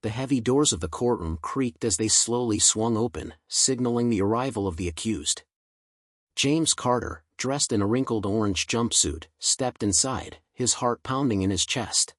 The heavy doors of the courtroom creaked as they slowly swung open, signaling the arrival of the accused. James Carter, dressed in a wrinkled orange jumpsuit, stepped inside, his heart pounding in his chest.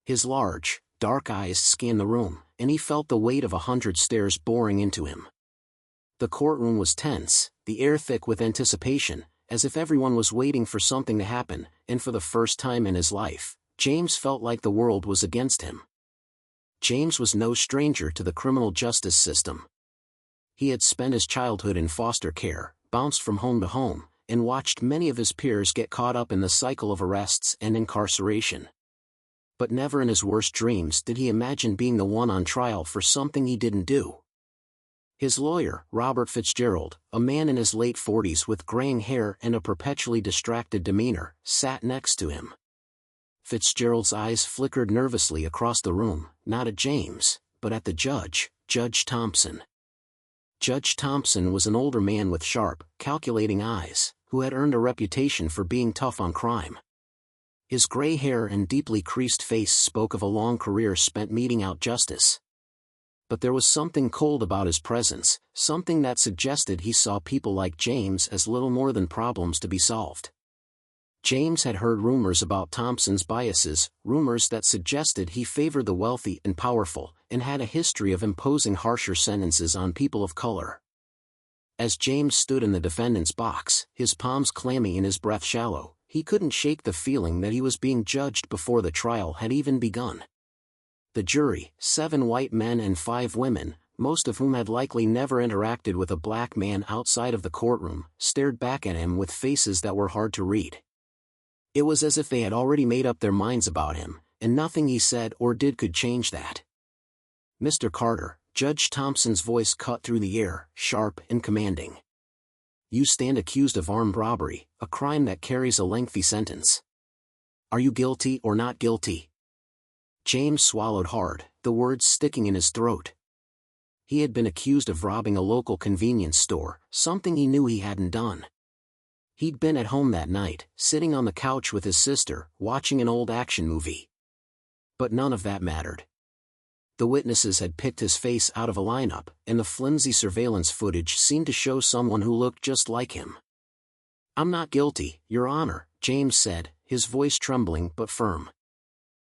His large, dark eyes scanned the room, and he felt the weight of 100 stares boring into him. The courtroom was tense, the air thick with anticipation, as if everyone was waiting for something to happen, and for the first time in his life, James felt like the world was against him. James was no stranger to the criminal justice system. He had spent his childhood in foster care, bounced from home to home, and watched many of his peers get caught up in the cycle of arrests and incarceration. But never in his worst dreams did he imagine being the one on trial for something he didn't do. His lawyer, Robert Fitzgerald, a man in his late 40s with graying hair and a perpetually distracted demeanor, sat next to him. Fitzgerald's eyes flickered nervously across the room, not at James, but at the judge, Judge Thompson. Judge Thompson was an older man with sharp, calculating eyes, who had earned a reputation for being tough on crime. His gray hair and deeply creased face spoke of a long career spent meting out justice. But there was something cold about his presence, something that suggested he saw people like James as little more than problems to be solved. James had heard rumors about Thompson's biases, rumors that suggested he favored the wealthy and powerful, and had a history of imposing harsher sentences on people of color. As James stood in the defendant's box, his palms clammy and his breath shallow, he couldn't shake the feeling that he was being judged before the trial had even begun. The jury, 7 white men and 5 women, most of whom had likely never interacted with a black man outside of the courtroom, stared back at him with faces that were hard to read. It was as if they had already made up their minds about him, and nothing he said or did could change that. "Mr. Carter," Judge Thompson's voice cut through the air, sharp and commanding. "You stand accused of armed robbery, a crime that carries a lengthy sentence. Are you guilty or not guilty?" James swallowed hard, the words sticking in his throat. He had been accused of robbing a local convenience store, something he knew he hadn't done. He'd been at home that night, sitting on the couch with his sister, watching an old action movie. But none of that mattered. The witnesses had picked his face out of a lineup, and the flimsy surveillance footage seemed to show someone who looked just like him. "I'm not guilty, Your Honor," James said, his voice trembling but firm.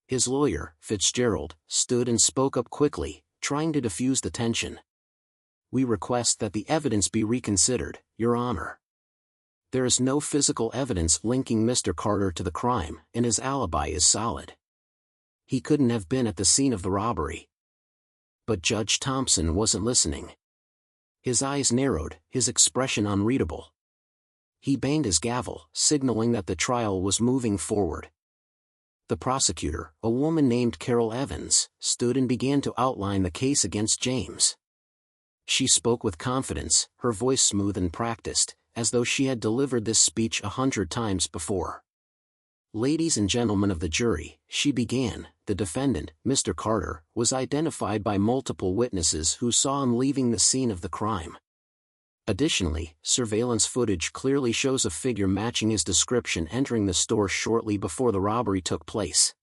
His lawyer, Fitzgerald, stood and spoke up quickly, trying to diffuse the tension. "We request that the evidence be reconsidered, Your Honor. There is no physical evidence linking Mr. Carter to the crime, and his alibi is solid. He couldn't have been at the scene of the robbery." But Judge Thompson wasn't listening. His eyes narrowed, his expression unreadable. He banged his gavel, signaling that the trial was moving forward. The prosecutor, a woman named Carol Evans, stood and began to outline the case against James. She spoke with confidence, her voice smooth and practiced, as though she had delivered this speech 100 times before. "Ladies and gentlemen of the jury," she began, "the defendant, Mr. Carter, was identified by multiple witnesses who saw him leaving the scene of the crime. Additionally, surveillance footage clearly shows a figure matching his description entering the store shortly before the robbery took place.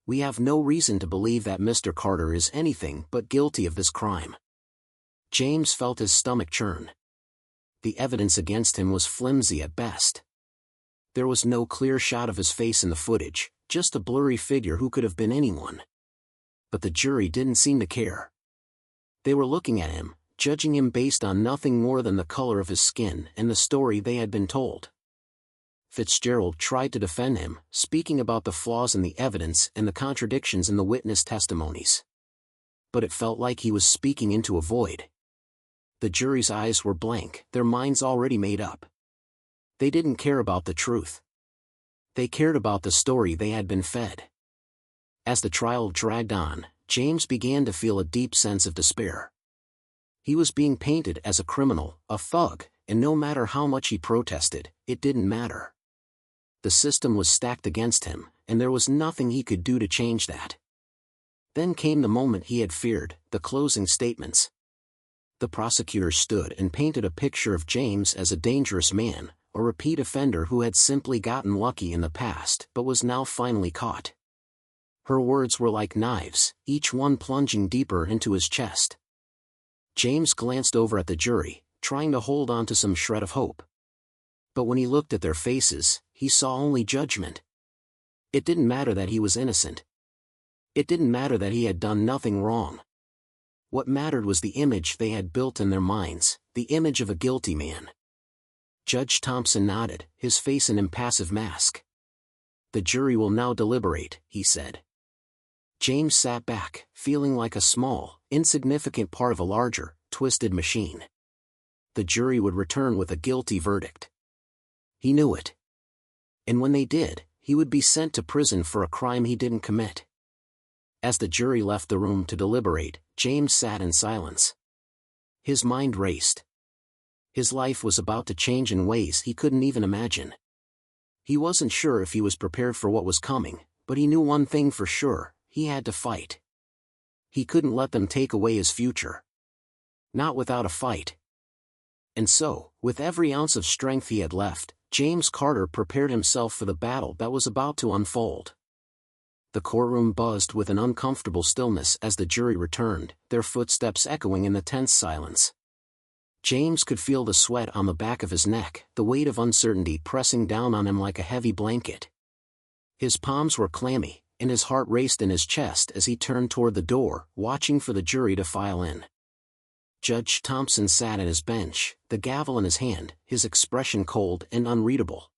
We have no reason to believe that Mr. Carter is anything but guilty of this crime." James felt his stomach churn. The evidence against him was flimsy at best. There was no clear shot of his face in the footage, just a blurry figure who could have been anyone. But the jury didn't seem to care. They were looking at him, judging him based on nothing more than the color of his skin and the story they had been told. Fitzgerald tried to defend him, speaking about the flaws in the evidence and the contradictions in the witness testimonies. But it felt like he was speaking into a void. The jury's eyes were blank, their minds already made up. They didn't care about the truth. They cared about the story they had been fed. As the trial dragged on, James began to feel a deep sense of despair. He was being painted as a criminal, a thug, and no matter how much he protested, it didn't matter. The system was stacked against him, and there was nothing he could do to change that. Then came the moment he had feared, the closing statements. The prosecutor stood and painted a picture of James as a dangerous man, a repeat offender who had simply gotten lucky in the past but was now finally caught. Her words were like knives, each one plunging deeper into his chest. James glanced over at the jury, trying to hold on to some shred of hope. But when he looked at their faces, he saw only judgment. It didn't matter that he was innocent. It didn't matter that he had done nothing wrong. What mattered was the image they had built in their minds, the image of a guilty man. Judge Thompson nodded, his face an impassive mask. "The jury will now deliberate," he said. James sat back, feeling like a small, insignificant part of a larger, twisted machine. The jury would return with a guilty verdict. He knew it. And when they did, he would be sent to prison for a crime he didn't commit. As the jury left the room to deliberate, James sat in silence. His mind raced. His life was about to change in ways he couldn't even imagine. He wasn't sure if he was prepared for what was coming, but he knew one thing for sure: he had to fight. He couldn't let them take away his future. Not without a fight. And so, with every ounce of strength he had left, James Carter prepared himself for the battle that was about to unfold. The courtroom buzzed with an uncomfortable stillness as the jury returned, their footsteps echoing in the tense silence. James could feel the sweat on the back of his neck, the weight of uncertainty pressing down on him like a heavy blanket. His palms were clammy, and his heart raced in his chest as he turned toward the door, watching for the jury to file in. Judge Thompson sat at his bench, the gavel in his hand, his expression cold and unreadable.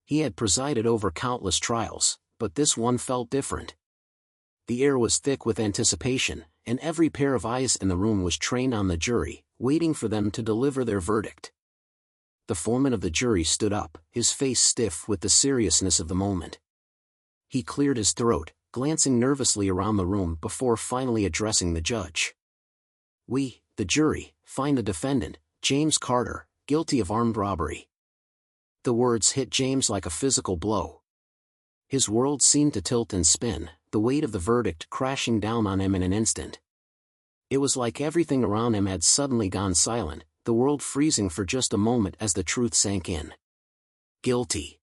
He had presided over countless trials, but this one felt different. The air was thick with anticipation, and every pair of eyes in the room was trained on the jury, waiting for them to deliver their verdict. The foreman of the jury stood up, his face stiff with the seriousness of the moment. He cleared his throat, glancing nervously around the room before finally addressing the judge. "We, the jury, find the defendant, James Carter, guilty of armed robbery." The words hit James like a physical blow. His world seemed to tilt and spin, the weight of the verdict crashing down on him in an instant. It was like everything around him had suddenly gone silent, the world freezing for just a moment as the truth sank in. Guilty.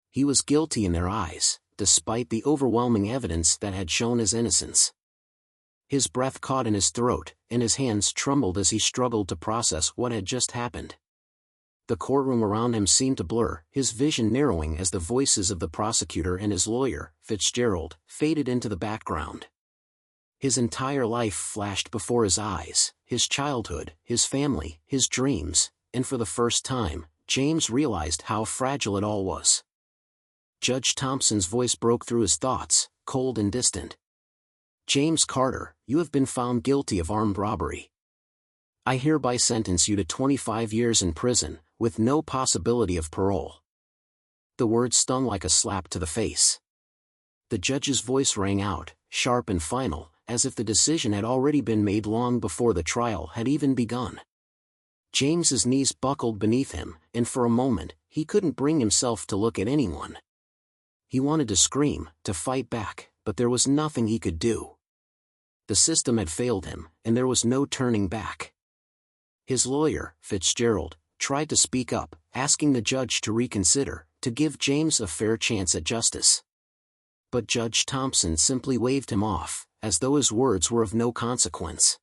He was guilty in their eyes, despite the overwhelming evidence that had shown his innocence. His breath caught in his throat, and his hands trembled as he struggled to process what had just happened. The courtroom around him seemed to blur, his vision narrowing as the voices of the prosecutor and his lawyer, Fitzgerald, faded into the background. His entire life flashed before his eyes, his childhood, his family, his dreams, and for the first time, James realized how fragile it all was. Judge Thompson's voice broke through his thoughts, cold and distant. "James Carter, you have been found guilty of armed robbery. I hereby sentence you to 25 years in prison, with no possibility of parole." The words stung like a slap to the face. The judge's voice rang out, sharp and final, as if the decision had already been made long before the trial had even begun. James's knees buckled beneath him, and for a moment, he couldn't bring himself to look at anyone. He wanted to scream, to fight back, but there was nothing he could do. The system had failed him, and there was no turning back. His lawyer, Fitzgerald, tried to speak up, asking the judge to reconsider, to give James a fair chance at justice. But Judge Thompson simply waved him off, as though his words were of no consequence.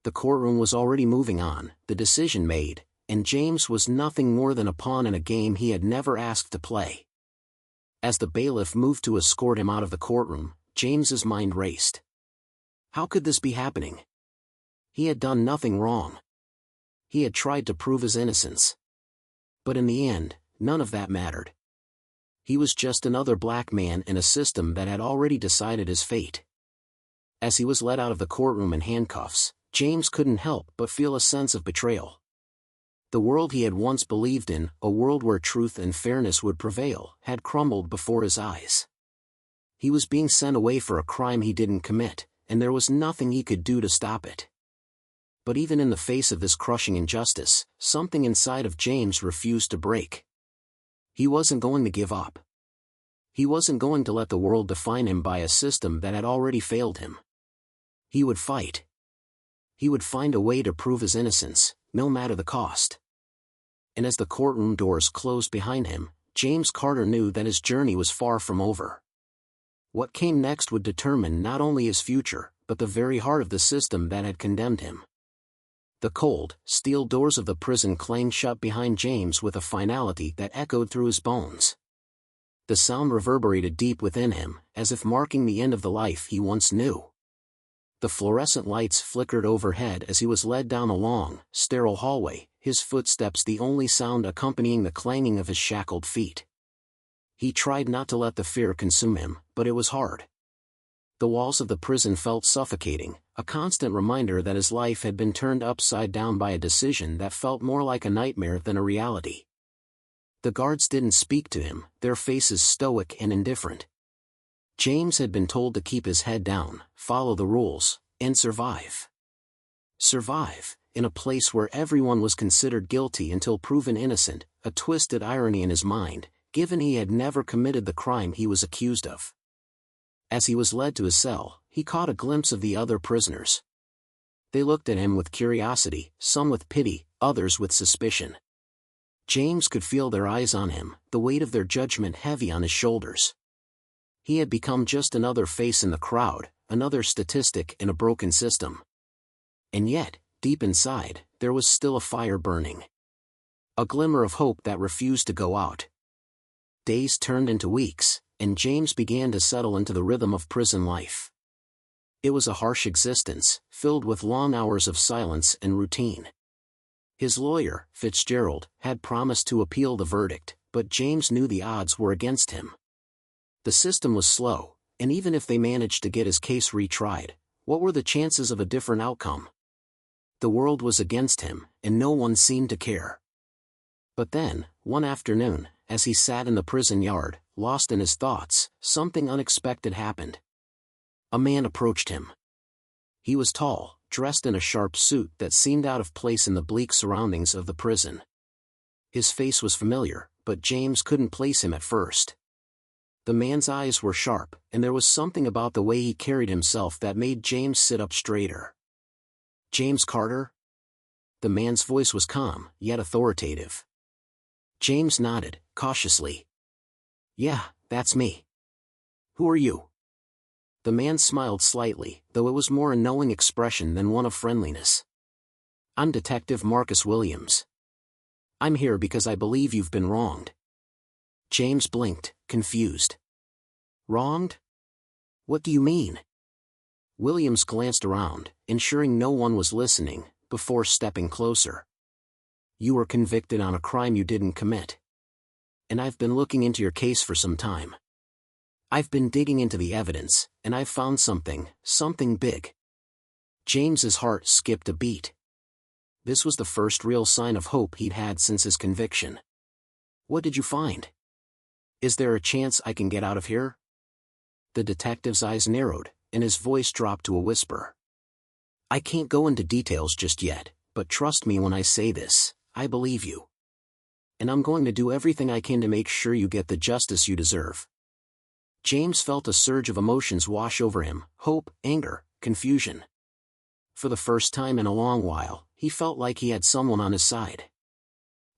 The courtroom was already moving on, the decision made, and James was nothing more than a pawn in a game he had never asked to play. As the bailiff moved to escort him out of the courtroom, James's mind raced. How could this be happening? He had done nothing wrong. He had tried to prove his innocence. But in the end, none of that mattered. He was just another black man in a system that had already decided his fate. As he was led out of the courtroom in handcuffs, James couldn't help but feel a sense of betrayal. The world he had once believed in, a world where truth and fairness would prevail, had crumbled before his eyes. He was being sent away for a crime he didn't commit, and there was nothing he could do to stop it. But even in the face of this crushing injustice, something inside of James refused to break. He wasn't going to give up. He wasn't going to let the world define him by a system that had already failed him. He would fight. He would find a way to prove his innocence, no matter the cost. And as the courtroom doors closed behind him, James Carter knew that his journey was far from over. What came next would determine not only his future, but the very heart of the system that had condemned him. The cold, steel doors of the prison clanged shut behind James with a finality that echoed through his bones. The sound reverberated deep within him, as if marking the end of the life he once knew. The fluorescent lights flickered overhead as he was led down a long, sterile hallway, his footsteps the only sound accompanying the clanging of his shackled feet. He tried not to let the fear consume him, but it was hard. The walls of the prison felt suffocating, a constant reminder that his life had been turned upside down by a decision that felt more like a nightmare than a reality. The guards didn't speak to him, their faces stoic and indifferent. James had been told to keep his head down, follow the rules, and survive. Survive, in a place where everyone was considered guilty until proven innocent, a twisted irony in his mind, given he had never committed the crime he was accused of. As he was led to his cell, he caught a glimpse of the other prisoners. They looked at him with curiosity, some with pity, others with suspicion. James could feel their eyes on him, the weight of their judgment heavy on his shoulders. He had become just another face in the crowd, another statistic in a broken system. And yet, deep inside, there was still a fire burning. A glimmer of hope that refused to go out. Days turned into weeks, and James began to settle into the rhythm of prison life. It was a harsh existence, filled with long hours of silence and routine. His lawyer, Fitzgerald, had promised to appeal the verdict, but James knew the odds were against him. The system was slow, and even if they managed to get his case retried, what were the chances of a different outcome? The world was against him, and no one seemed to care. But then, one afternoon, as he sat in the prison yard, lost in his thoughts, something unexpected happened. A man approached him. He was tall, dressed in a sharp suit that seemed out of place in the bleak surroundings of the prison. His face was familiar, but James couldn't place him at first. The man's eyes were sharp, and there was something about the way he carried himself that made James sit up straighter. "James Carter?" The man's voice was calm, yet authoritative. James nodded, cautiously. "Yeah, that's me. Who are you?" The man smiled slightly, though it was more a knowing expression than one of friendliness. "I'm Detective Marcus Williams. I'm here because I believe you've been wronged." James blinked, confused. "Wronged? What do you mean?" Williams glanced around, ensuring no one was listening, before stepping closer. "You were convicted on a crime you didn't commit. And I've been looking into your case for some time. I've been digging into the evidence, and I've found something big." James's heart skipped a beat. This was the first real sign of hope he'd had since his conviction. "What did you find? Is there a chance I can get out of here?" The detective's eyes narrowed, and his voice dropped to a whisper. "I can't go into details just yet, but trust me when I say this, I believe you. And I'm going to do everything I can to make sure you get the justice you deserve." James felt a surge of emotions wash over him, hope, anger, confusion. For the first time in a long while, he felt like he had someone on his side.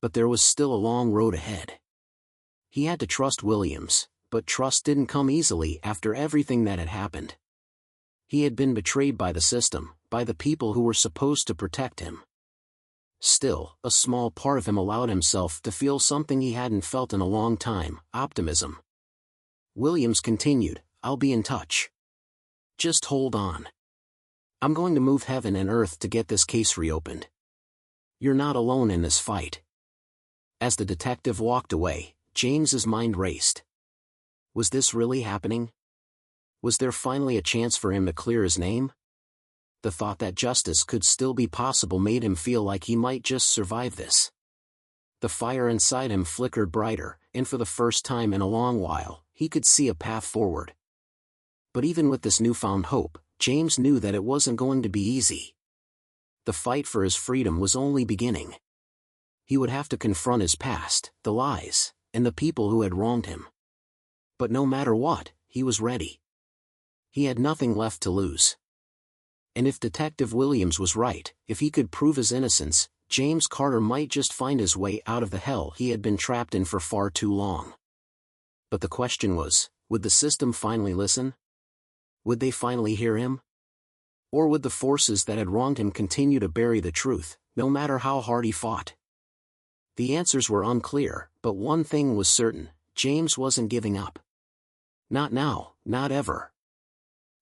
But there was still a long road ahead. He had to trust Williams, but trust didn't come easily after everything that had happened. He had been betrayed by the system, by the people who were supposed to protect him. Still, a small part of him allowed himself to feel something he hadn't felt in a long time, optimism. Williams continued, "I'll be in touch. Just hold on. I'm going to move heaven and earth to get this case reopened. You're not alone in this fight." As the detective walked away, James's mind raced. Was this really happening? Was there finally a chance for him to clear his name? The thought that justice could still be possible made him feel like he might just survive this. The fire inside him flickered brighter, and for the first time in a long while, he could see a path forward. But even with this newfound hope, James knew that it wasn't going to be easy. The fight for his freedom was only beginning. He would have to confront his past, the lies, and the people who had wronged him. But no matter what, he was ready. He had nothing left to lose. And if Detective Williams was right, if he could prove his innocence, James Carter might just find his way out of the hell he had been trapped in for far too long. But the question was, Would the system finally listen? Would they finally hear him? Or would the forces that had wronged him continue to bury the truth, no matter how hard he fought? The answers were unclear, but one thing was certain: James wasn't giving up. Not now, not ever.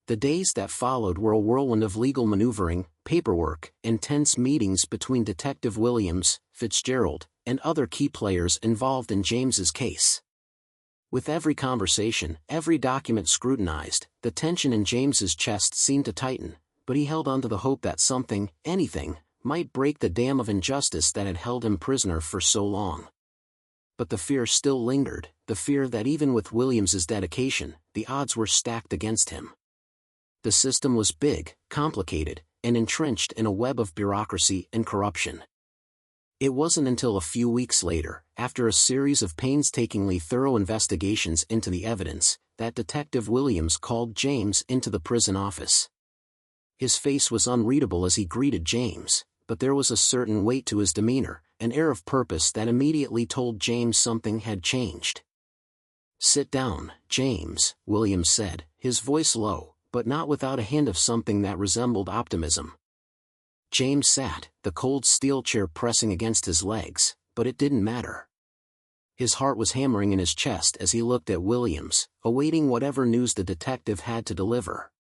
The days that followed were a whirlwind of legal maneuvering, paperwork, and tense meetings between Detective Williams, Fitzgerald, and other key players involved in James's case. With every conversation, every document scrutinized, the tension in James's chest seemed to tighten, but he held on to the hope that something, anything, might break the dam of injustice that had held him prisoner for so long. But the fear still lingered, the fear that even with Williams's dedication, the odds were stacked against him. The system was big, complicated, and entrenched in a web of bureaucracy and corruption. It wasn't until a few weeks later, after a series of painstakingly thorough investigations into the evidence, that Detective Williams called James into the prison office. His face was unreadable as he greeted James, but there was a certain weight to his demeanor, an air of purpose that immediately told James something had changed. "Sit down, James," Williams said, his voice low, but not without a hint of something that resembled optimism. James sat, the cold steel chair pressing against his legs, but it didn't matter. His heart was hammering in his chest as he looked at Williams, awaiting whatever news the detective had to deliver.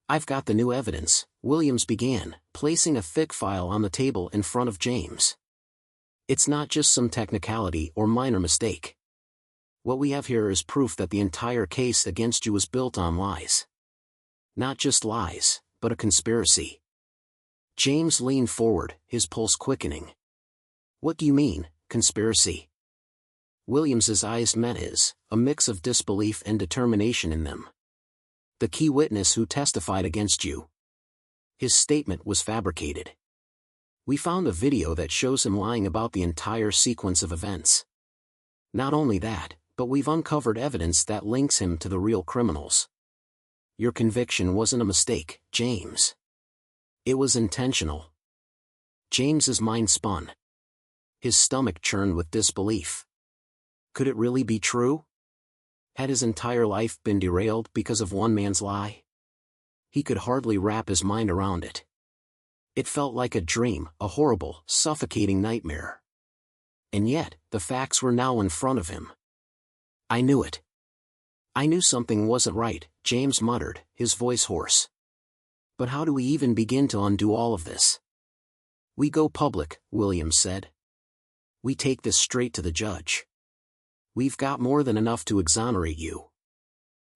"I've got the new evidence," Williams began, placing a thick file on the table in front of James. "It's not just some technicality or minor mistake. What we have here is proof that the entire case against you was built on lies. Not just lies, but a conspiracy." James leaned forward, his pulse quickening. "What do you mean, conspiracy?" Williams's eyes met his, a mix of disbelief and determination in them. "The key witness who testified against you. His statement was fabricated. We found a video that shows him lying about the entire sequence of events. Not only that, but we've uncovered evidence that links him to the real criminals. Your conviction wasn't a mistake, James. It was intentional." James's mind spun. His stomach churned with disbelief. Could it really be true? Had his entire life been derailed because of one man's lie? He could hardly wrap his mind around it. It felt like a dream, a horrible, suffocating nightmare. And yet, the facts were now in front of him. "I knew it. I knew something wasn't right," James muttered, his voice hoarse. "But how do we even begin to undo all of this?" "We go public," Williams said. "We take this straight to the judge. We've got more than enough to exonerate you.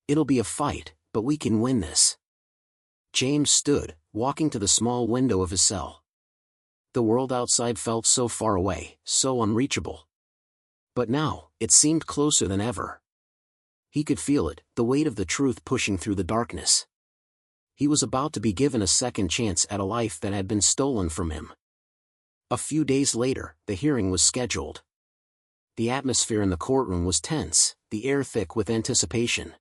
It'll be a fight, but we can win this." James stood, walking to the small window of his cell. The world outside felt so far away, so unreachable. But now, it seemed closer than ever. He could feel it, the weight of the truth pushing through the darkness. He was about to be given a second chance at a life that had been stolen from him. A few days later, the hearing was scheduled. The atmosphere in the courtroom was tense, the air thick with anticipation.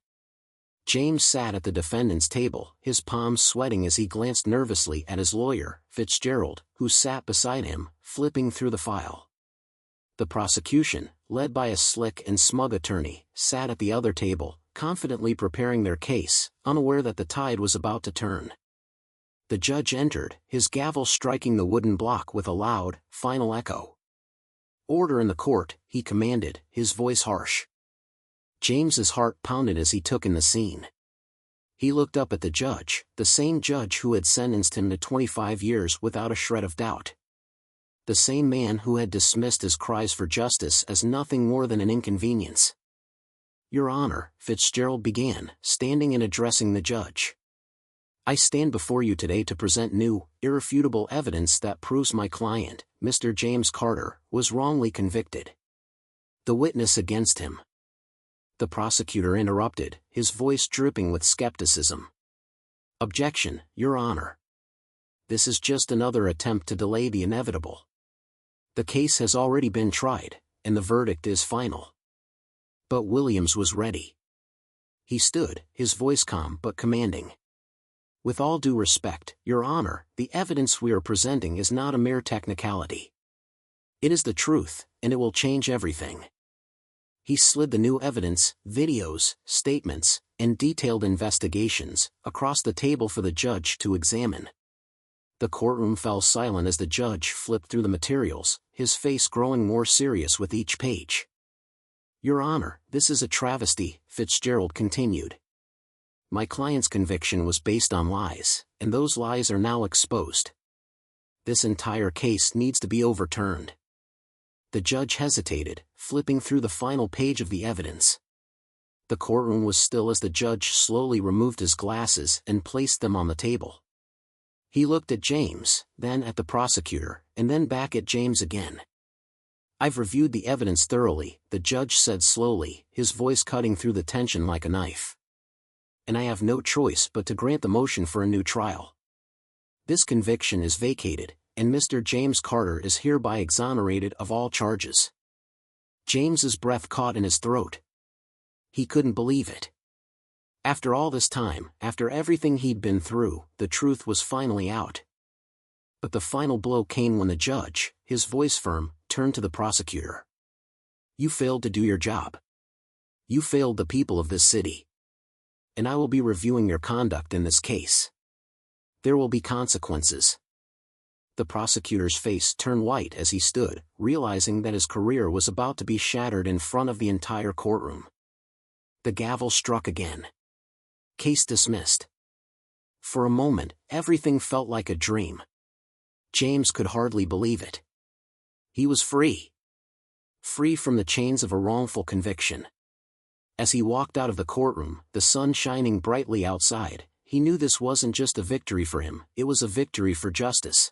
James sat at the defendant's table, his palms sweating as he glanced nervously at his lawyer, Fitzgerald, who sat beside him, flipping through the file. The prosecution, led by a slick and smug attorney, sat at the other table, confidently preparing their case, unaware that the tide was about to turn. The judge entered, his gavel striking the wooden block with a loud, final echo. "Order in the court," he commanded, his voice harsh. James's heart pounded as he took in the scene. He looked up at the judge, the same judge who had sentenced him to 25 years without a shred of doubt. The same man who had dismissed his cries for justice as nothing more than an inconvenience. "Your Honor," Fitzgerald began, standing and addressing the judge. "I stand before you today to present new, irrefutable evidence that proves my client, Mr. James Carter, was wrongly convicted." The witness against him. The prosecutor interrupted, his voice dripping with skepticism. "Objection, Your Honor. This is just another attempt to delay the inevitable. The case has already been tried, and the verdict is final." But Williams was ready. He stood, his voice calm but commanding. "With all due respect, Your Honor, the evidence we are presenting is not a mere technicality. It is the truth, and it will change everything." He slid the new evidence, videos, statements, and detailed investigations across the table for the judge to examine. The courtroom fell silent as the judge flipped through the materials, his face growing more serious with each page. "Your Honor, this is a travesty," Fitzgerald continued. "My client's conviction was based on lies, and those lies are now exposed. This entire case needs to be overturned." The judge hesitated, flipping through the final page of the evidence. The courtroom was still as the judge slowly removed his glasses and placed them on the table. He looked at James, then at the prosecutor, and then back at James again. "I've reviewed the evidence thoroughly," the judge said slowly, his voice cutting through the tension like a knife. "And I have no choice but to grant the motion for a new trial. This conviction is vacated, and Mr. James Carter is hereby exonerated of all charges." James's breath caught in his throat. He couldn't believe it. After all this time, after everything he'd been through, the truth was finally out. But the final blow came when the judge, his voice firm, turned to the prosecutor. "You failed to do your job. You failed the people of this city. And I will be reviewing your conduct in this case. There will be consequences." The prosecutor's face turned white as he stood, realizing that his career was about to be shattered in front of the entire courtroom. The gavel struck again. Case dismissed. For a moment, everything felt like a dream. James could hardly believe it. He was free. Free from the chains of a wrongful conviction. As he walked out of the courtroom, the sun shining brightly outside, he knew this wasn't just a victory for him, it was a victory for justice.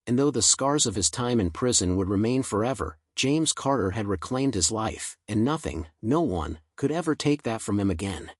And though the scars of his time in prison would remain forever, James Carter had reclaimed his life, and nothing, no one, could ever take that from him again.